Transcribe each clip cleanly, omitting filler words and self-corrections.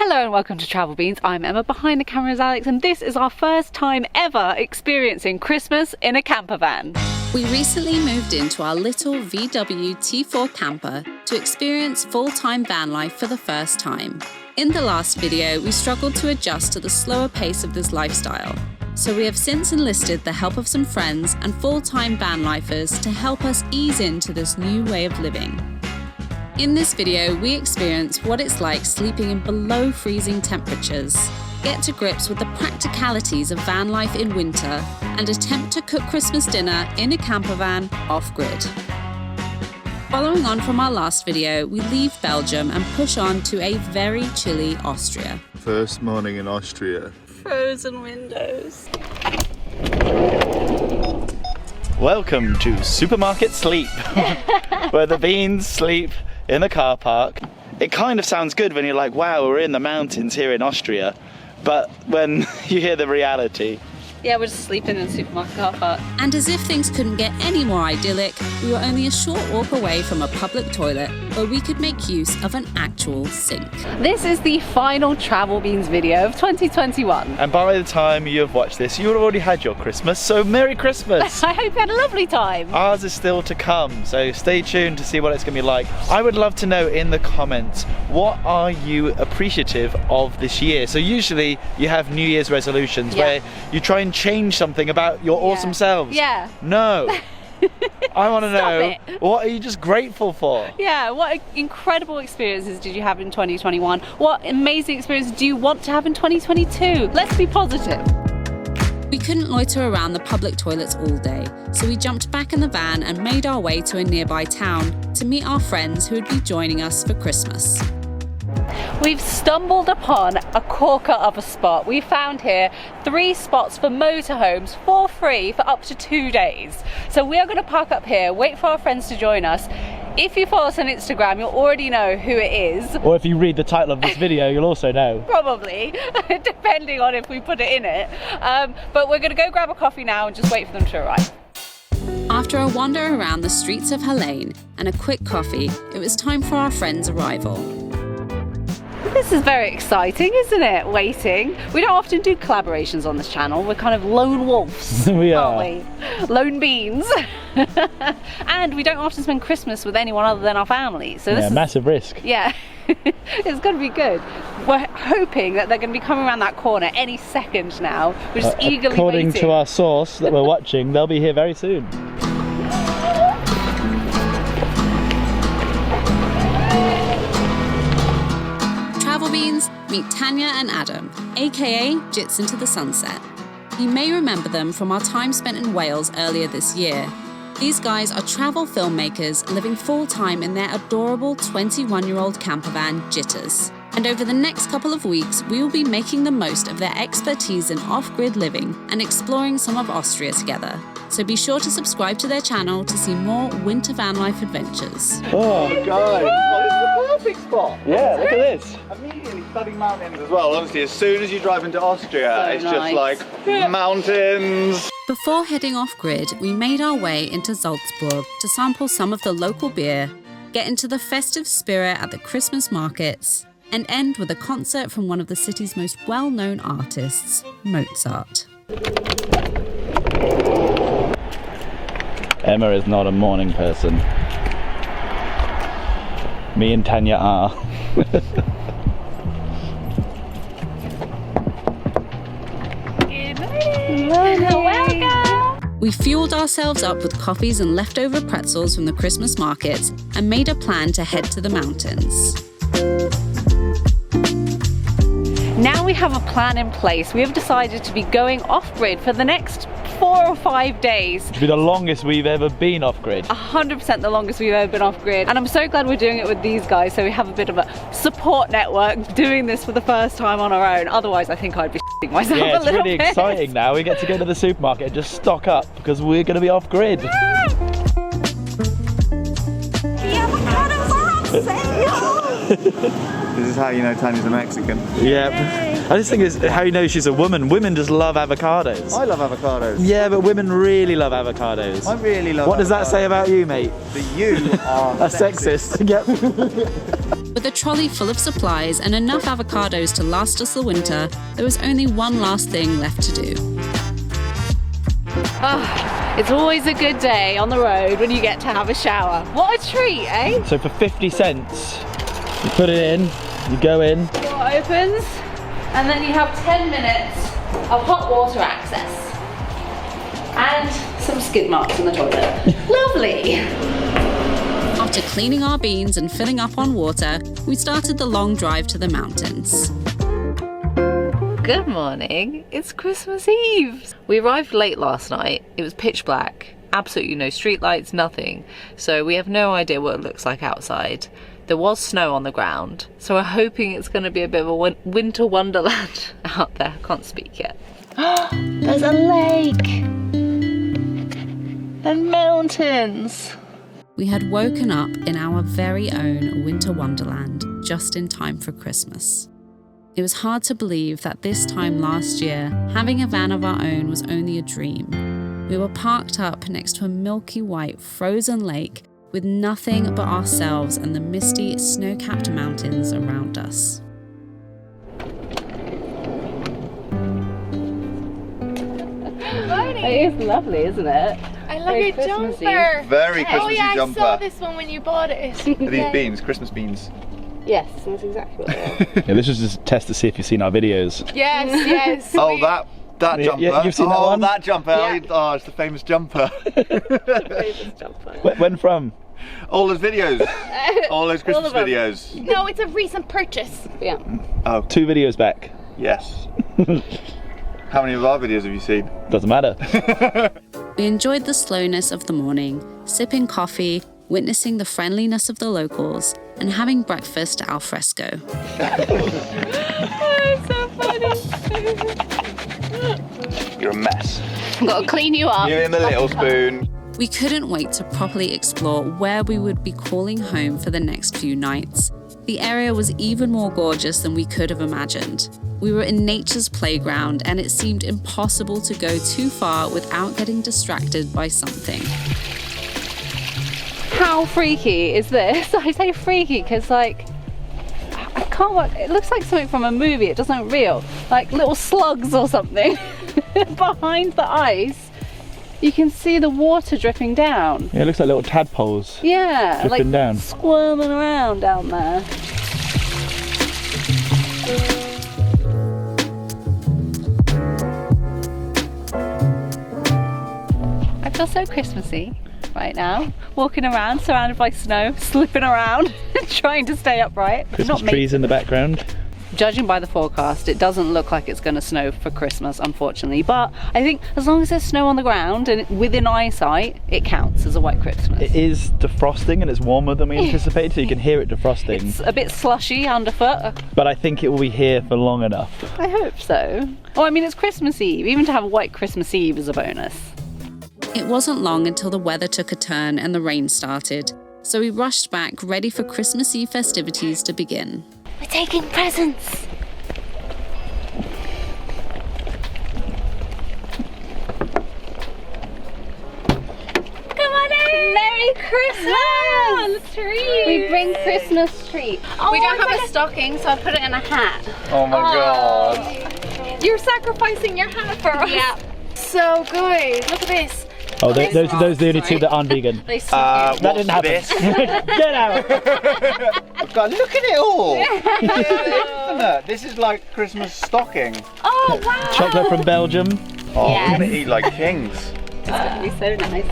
Hello and welcome to Travel Beans. I'm Emma, behind the camera is Alex, and this is our first time ever experiencing Christmas in a camper van. We recently moved into our little VW T4 camper to experience full-time van life for the first time. In the last video, we struggled to adjust to the slower pace of this lifestyle. So we have since enlisted the help of some friends and full-time van lifers to help us ease into this new way of living. In this video, we experience what it's like sleeping in below freezing temperatures, get to grips with the practicalities of van life in winter, and attempt to cook Christmas dinner in a camper van off-grid. Following on from our last video, we leave Belgium and push on to a very chilly Austria. First morning in Austria. Frozen windows. Welcome to Supermarket Sleep, where the beans sleep in the car park. It kind of sounds good when you're like, wow, we're in the mountains here in Austria, but when you hear the reality. Yeah, we're just sleeping in the supermarket car park. And as if things couldn't get any more idyllic, we were only a short walk away from a public toilet where we could make use of an actual sink. This is the final Travel Beans video of 2021. And by the time you have watched this, you would have already had your Christmas, so Merry Christmas! I hope you had a lovely time. Ours is still to come, so stay tuned to see what it's going to be like. I would love to know in the comments, what are you appreciative of this year? So usually you have New Year's resolutions where you try and change something about your awesome selves. Yeah. No. I want to know, it. what are you just grateful for? Yeah, what incredible experiences did you have in 2021? What amazing experiences do you want to have in 2022? Let's be positive. We couldn't loiter around the public toilets all day, so we jumped back in the van and made our way to a nearby town to meet our friends who would be joining us for Christmas. We've stumbled upon a corker of a spot. We found here 3 spots for motorhomes for free for up to 2 days. So we are going to park up here, wait for our friends to join us. If you follow us on Instagram, you'll already know who it is. Or if you read the title of this video, you'll also know. Probably, depending on if we put it in it. But we're going to go grab a coffee now and just wait for them to arrive. After a wander around the streets of Helene and a quick coffee, it was time for our friends' arrival. This is very exciting, isn't it? Waiting. We don't often do collaborations on this channel. We're kind of lone wolves, we aren't are. we? Lone beans. And we don't often spend Christmas with anyone other than our family. So this is massive risk. Yeah, it's going to be good. We're hoping that they're going to be coming around that corner any second now. We're just eagerly according waiting. to our source that we're watching, they'll be here very soon. Travel Beans, meet Tania and Adam, aka Jits into the Sunset. You may remember them from our time spent in Wales earlier this year. These guys are travel filmmakers living full-time in their adorable 21-year-old campervan, Jits. And over the next couple of weeks, we will be making the most of their expertise in off-grid living and exploring some of Austria together. So be sure to subscribe to their channel to see more winter van life adventures. Oh, Guys, this is the perfect spot. yeah, look at this. Immediately stunning mountains as well. Honestly, as soon as you drive into Austria, So it's nice. just like mountains. Before heading off-grid, we made our way into Salzburg to sample some of the local beer, get into the festive spirit at the Christmas markets, and end with a concert from one of the city's most well-known artists, Mozart. Emma is not a morning person. Me and Tanya are. Welcome! We fueled ourselves up with coffees and leftover pretzels from the Christmas markets and made a plan to head to the mountains. Now we have a plan in place. We have decided to be going off-grid for the next 4 or 5 days. It'll be the longest we've ever been off-grid. 100% the longest we've ever been off-grid. And I'm so glad we're doing it with these guys, so we have a bit of a support network doing this for the first time on our own. Otherwise, I think I'd be shitting myself Yeah, a it's little really bit. exciting now. We get to go to the supermarket and just stock up because we're going to be off-grid. This is how you know Tanya's a Mexican. Yeah. I just think it's how you know she's a woman. Women just love avocados. I love avocados. Yeah, but women really love avocados. I really love What does that say about you, mate? That you are A sexist. Yep. With a trolley full of supplies and enough avocados to last us the winter, there was only one last thing left to do. It's always a good day on the road when you get to have a shower. What a treat, eh? So for 50 cents, you put it in, you go in. Door opens, and then you have 10 minutes of hot water access. And some skid marks in the toilet. Lovely! After cleaning our beans and filling up on water, we started the long drive to the mountains. Good morning, it's Christmas Eve. We arrived late last night. It was pitch black, absolutely no street lights, nothing. So we have no idea what it looks like outside. There was snow on the ground, so we're hoping it's going to be a bit of a winter wonderland out there. Can't speak yet. There's a lake and mountains. We had woken up in our very own winter wonderland just in time for Christmas. It was hard to believe that this time last year, having a van of our own was only a dream. We were parked up next to a milky white frozen lake with nothing but ourselves and the misty, snow-capped mountains around us. It is lovely, isn't it? I love your jumper. Very Christmassy Oh yeah, jumper. I saw this one when you bought it. Are these beans? Christmas beans? Yes, that's exactly what they are. Yeah, this was just a test to see if you've seen our videos. Yes, yes. Oh, that Yeah, jumper. yeah, you've seen that Oh, one? that jumper. Yeah. Oh, it's the famous jumper. When from? All those videos. All those Christmas of them. videos. No, it's a recent purchase. Yeah. Oh, 2 videos back. yes. How many of our videos have you seen? Doesn't matter. We enjoyed the slowness of the morning, sipping coffee, witnessing the friendliness of the locals, and having breakfast al fresco. So funny. You're a mess. Gotta clean you up. Give him the little spoon. We couldn't wait to properly explore where we would be calling home for the next few nights. The area was even more gorgeous than we could have imagined. We were in nature's playground, and it seemed impossible to go too far without getting distracted by something. How freaky is this? I say freaky because, like, I can't work. It looks like something from a movie. It doesn't look real. Like little slugs or something behind the ice. You can see the water dripping down. Yeah, it looks like little tadpoles. Yeah, Dripping like down. squirming around down there. I feel so Christmassy right now. Walking around, surrounded by snow, slipping around, trying to stay upright. Christmas trees in the background. Judging by the forecast, it doesn't look like it's going to snow for Christmas, unfortunately. But I think as long as there's snow on the ground and within eyesight, it counts as a white Christmas. It is defrosting and it's warmer than we anticipated, so you can hear it defrosting. It's a bit slushy underfoot. But I think it will be here for long enough. I hope so. Oh, I mean, it's Christmas Eve. Even to have a white Christmas Eve is a bonus. It wasn't long until the weather took a turn and the rain started, so we rushed back ready for Christmas Eve festivities to begin. We're taking presents. Come on in! Merry Christmas! Tree. We bring Christmas tree. Oh, we don't I'm have a gonna- stocking, so I put it in a hat. Oh my god. You're sacrificing your hat for us. Yeah. So good. Look at this. Oh, those are the only two that aren't vegan. They That didn't happen. This? Get out! God, look at it all. Infinite. This is like Christmas stocking. Oh, wow! Chocolate from Belgium. Oh, Yes. we're gonna eat like kings. It's going to be so nice.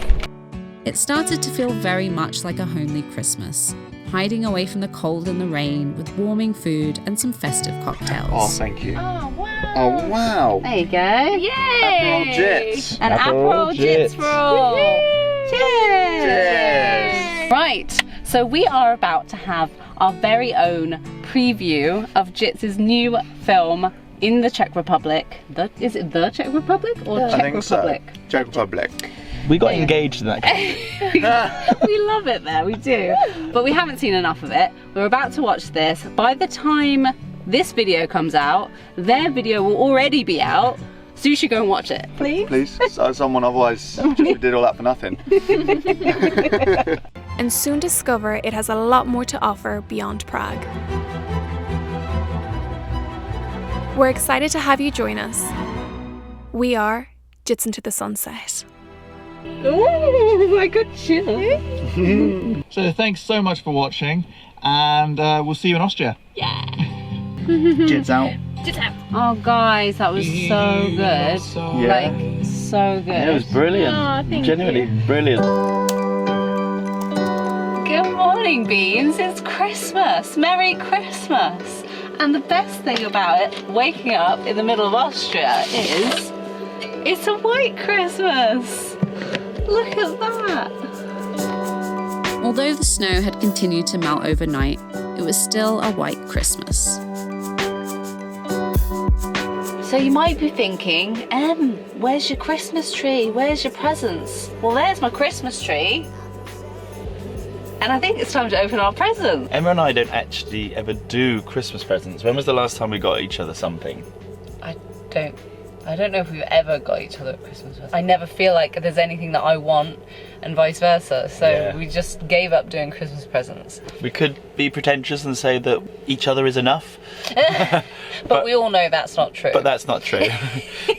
It started to feel very much like a homely Christmas, hiding away from the cold and the rain with warming food and some festive cocktails. Oh, thank you. Oh wow. Oh wow. There you go. Yay. Aperol Jits. An Aperol Aperol Jits Jits. for all. Cheers. Cheers. Right, so we are about to have our very own preview of Jits' new film in the Czech Republic. Is it the Czech Republic or I Czech think Republic? so. Czech Republic. We got engaged in that game. We love it there, we do. But we haven't seen enough of it. We're about to watch this. By the time this video comes out, their video will already be out. So you should go and watch it. Please? Please, so someone otherwise just we did all that for nothing. and soon discover it has a lot more to offer beyond Prague. We're excited to have you join us. We are Jits into the Sunset. Oh my good chill. So thanks so much for watching, and we'll see you in Austria. Jits out. Oh guys, that was so good. Yeah. Like, so good. It was brilliant. Oh, thank Genuinely brilliant. Good morning, Beans. It's Christmas. Merry Christmas. And the best thing about it, waking up in the middle of Austria, is it's a white Christmas. Look at that. Although the snow had continued to melt overnight, it was still a white Christmas. So you might be thinking, where's your Christmas tree? Where's your presents? Well, there's my Christmas tree. And I think it's time to open our presents. Emma and I don't actually ever do Christmas presents. When was the last time we got each other something? I don't know if we've ever got each other a Christmas present. I never feel like there's anything that I want and vice versa. So Yeah. we just gave up doing Christmas presents. We could be pretentious and say that each other is enough. But we all know that's not true. But that's not true.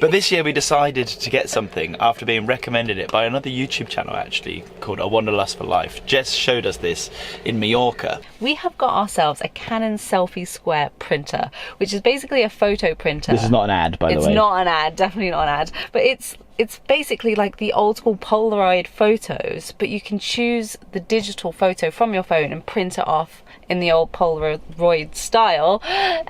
But this year we decided to get something after being recommended it by another YouTube channel actually called A Wanderlust for Life. Jess showed us this in Mallorca. We have got ourselves a Canon Selfie Square printer, which is basically a photo printer. This is not an ad, by the way. It's not an ad, definitely not an ad. But it's basically like the old school Polaroid photos, but you can choose the digital photo from your phone and print it off in the old Polaroid style.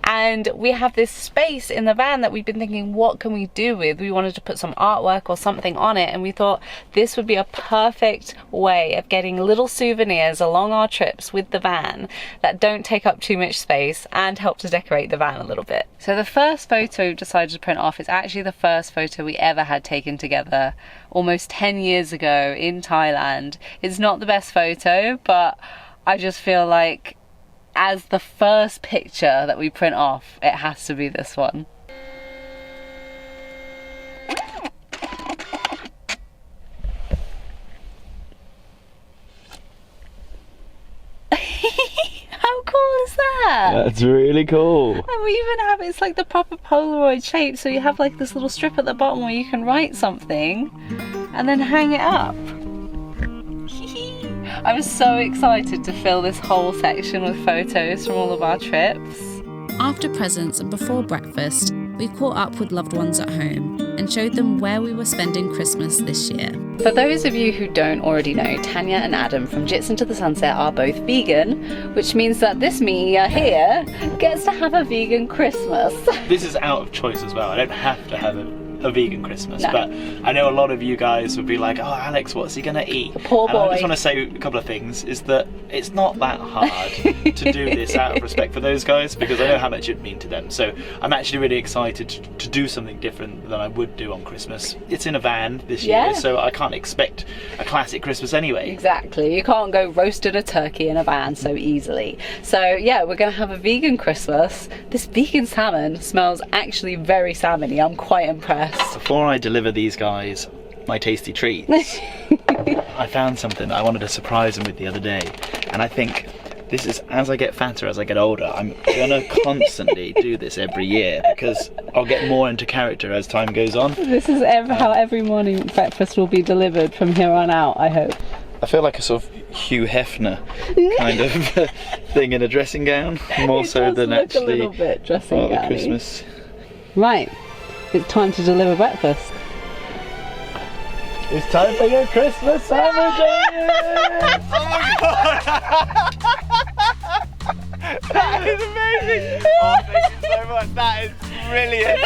And we have this space in the van that we've been thinking, what can we do with? We wanted to put some artwork or something on it, and we thought this would be a perfect way of getting little souvenirs along our trips with the van that don't take up too much space and help to decorate the van a little bit. So the first photo we decided to print off is actually the first photo we ever had taken together almost 10 years ago in Thailand. It's not the best photo, but I just feel like as the first picture that we print off, it has to be this one. How cool is that? That's really cool. And we even have, it's like the proper Polaroid shape, so you have like this little strip at the bottom where you can write something and then hang it up. I was so excited to fill this whole section with photos from all of our trips. After presents and before breakfast, we caught up with loved ones at home and showed them where we were spending Christmas this year. For those of you who don't already know, Tania and Adam from Jits into the Sunset are both vegan, which means that this me here gets to have a vegan Christmas. This is out of choice as well. I don't have to have a vegan Christmas, No. but I know a lot of you guys would be like, oh Alex, what's he gonna eat? Poor And I boy. just want to say a couple of things, is that it's not that hard to do this out of respect for those guys, because I know how much it'd mean to them. So I'm actually really excited to do something different than I would do on Christmas. It's in a van this Yeah. year, so I can't expect a classic Christmas anyway. Exactly, you can't go roasted a turkey in a van so easily. So yeah, we're gonna have a vegan Christmas. This vegan salmon smells actually very salmony. I'm quite impressed. Before I deliver these guys my tasty treats, I found something I wanted to surprise them with the other day, and I think this is, as I get fatter, as I get older, I'm gonna constantly do this every year because I'll get more into character as time goes on. This is how every morning breakfast will be delivered from here on out, I hope. I feel like a sort of Hugh Hefner kind of thing in a dressing gown, more It so does than look actually a little bit dressing Father gown-y. Christmas. Right, it's time to deliver breakfast. It's time for your Christmas sandwiches! Oh my god! That is amazing! Oh, thank you so much. That is brilliant!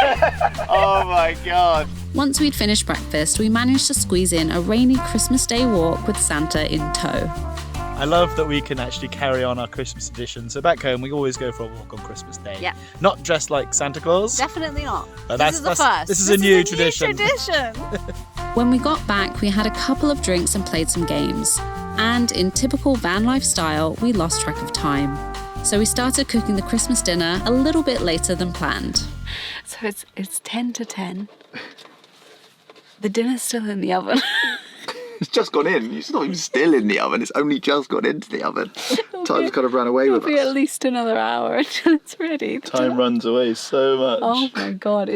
Oh my god. Once we'd finished breakfast, we managed to squeeze in a rainy Christmas Day walk with Santa in tow. I love that we can actually carry on our Christmas tradition. So back home, we always go for a walk on Christmas Day. Yeah. Not dressed like Santa Claus. Definitely not. But This is the first. This is a new tradition. When we got back, we had a couple of drinks and played some games. And in typical van life style, we lost track of time. So we started cooking the Christmas dinner a little bit later than planned. So it's 10 to 10. The dinner's still in the oven. It's just gone in. It's not even still in the oven. It's only just gone into the oven. Time's kind of run away with It'll be at us. least another hour until it's ready. Time runs away so much. Oh my god!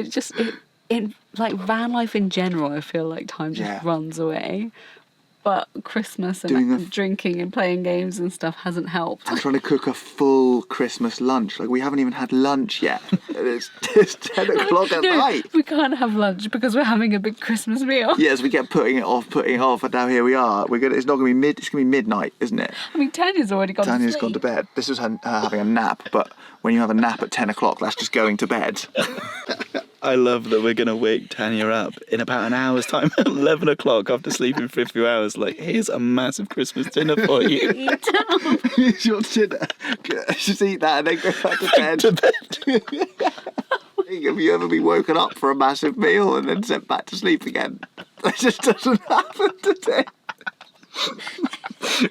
In like van life in general, I feel like time just Yeah. runs away. But Christmas and Doing drinking and playing games and stuff hasn't helped. I'm trying to cook a full Christmas lunch. Like, we haven't even had lunch yet. It's 10 o'clock at night. We can't have lunch because we're having a big Christmas meal. Yes, we kept putting it off, and now here we are. It's not going to be it's going to be midnight, isn't it? I mean, Tanya's already gone Tanya's to gone sleep. to bed. This was her having a nap, but when you have a nap at 10 o'clock, that's just going to bed. I love that we're going to wake Tanya up in about an hour's time, 11 o'clock after sleeping for a few hours. Like, here's a massive Christmas dinner for you. It's your dinner. Just eat that and then go back to bed. To bed. Have you ever been woken up for a massive meal and then sent back to sleep again? That just doesn't happen today.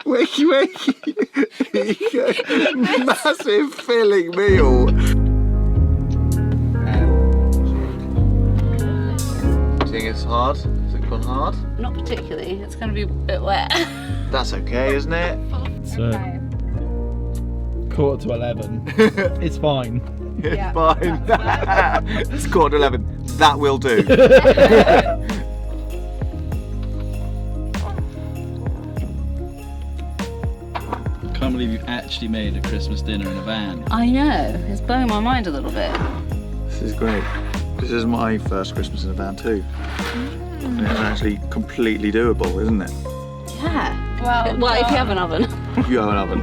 Wakey, wakey. Massive filling meal. Do you think it's hard? Has it gone hard? Not particularly. It's going to be a bit wet. That's okay, isn't it? So, 11:15. It's fine. It's fine. It's 11:15. That will do. I can't believe you actually made a Christmas dinner in a van. I know. It's blowing my mind a little bit. This is great. This is my first Christmas in a van too. And it's actually completely doable, isn't it? Yeah. Well, if you have an oven. You have an oven.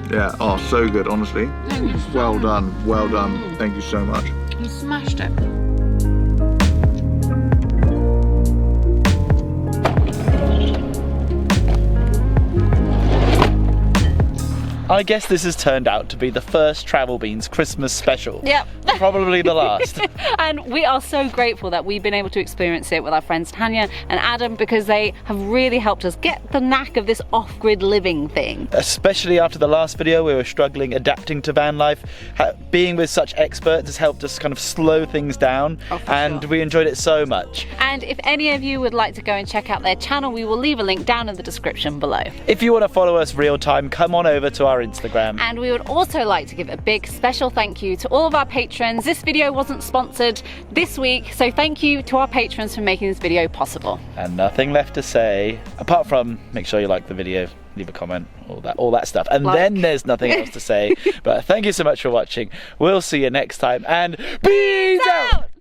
Yeah, oh, so good, honestly. Well done, well done. Thank you so much. You smashed it. I guess this has turned out to be the first Travel Beans Christmas special. Yep. Probably the last. And we are so grateful that we've been able to experience it with our friends Tania and Adam, because they have really helped us get the knack of this off-grid living thing. Especially after the last video, we were struggling adapting to van life. Being with such experts has helped us kind of slow things down, and we enjoyed it so much. And if any of you would like to go and check out their channel, we will leave a link down in the description below. If you want to follow us real time, come on over to our Instagram. And we would also like to give a big special thank you to all of our patrons. This video wasn't sponsored this week, so thank you to our patrons for making this video possible. And nothing left to say apart from make sure you like the video, leave a comment, all that stuff, and then there's nothing else to say. But thank you so much for watching. We'll see you next time, and peace out.